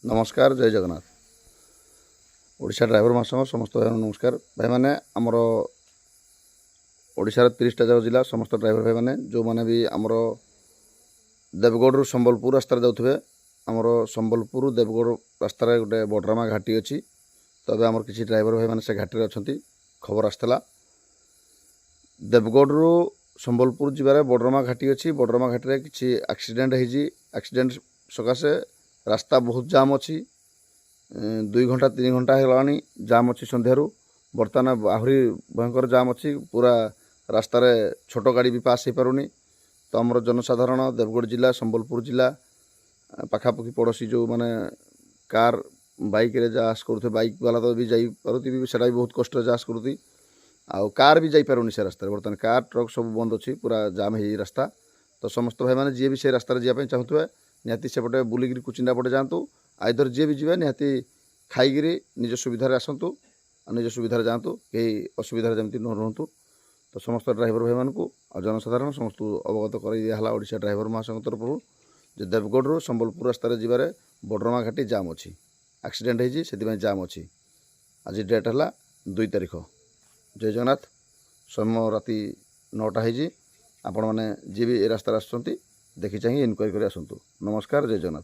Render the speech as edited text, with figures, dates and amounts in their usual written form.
नमस्कार जय जगन्नाथ ओडिशा ड्राइवर महासंघ समस्त भाई नमस्कार भाई मैंने आमर ओडिशार 30टा जाक जिला समस्त ड्राइवर भाई मैंने जो मैंने भी आमर देवगढ़ रु संबलपुर रास्तार जाऊे आमर संबलपुर देवगढ़ रास्तार गोटे बडरामा घाटी अच्छी तो अब आमर किसी ड्राइवर भाई मैंने से घाटी अच्छा खबर आसला देवगढ़ रु संबलपुर जीवार बडरामा घाटी अच्छी बडरामा घाटी किसी एक्सीडेंट एक्सीडेंट सकाशे रास्ता बहुत जाम अच्छी 2 घंटा 3 घंटा है जाम अच्छी संध्यारू बर्तमान आहरी भयंकर जाम अच्छी पूरा रास्तार छोट गाड़ी भी पास हो पारुनी तो आमर जनसाधारण देवगढ़ जिला संबलपुर जिला पाखापाखि पड़ोसी जो माने कार बाइक रे जा आस करते बाइक वाला तो भी जाई पारुती भी सेटा भी बहुत कष्ट जा आस करुती आउ कार भी जाई पारुनी से रास्ता बर्तमान कार ट्रक सब बंद अच्छी पूरा जाम है रास्ता तो समस्त भाई मैंने जी भी से रास्तार जावाई चाहूए निहाती सेपटे बुलिकी कुचिंडा पटे जातु आइदर जी भी जी निहाती खाईगिरी निज सुविधार आसतु निज सुविधार जातु कहीं असुविधार जमी न रुहतु तो समस्त ड्राइवर भाई मानक और जनसाधारण समस्त अवगत कर ओडिशा ड्राइवर महासंघ तरफ जो देवगढ़ रु संबलपुर रास्तार जीवार बडरामा घाटी जाम अच्छी एक्सीडेंट होती जाम अच्छी आज डेट है 2 तारिख जय जगन्नाथ समय राति 9टा हो आपण मैंने जी भी रास्तार आसुँच देखी चाहिए इनक्वारी कर आसतु नमस्कार जय जगन्नाथ।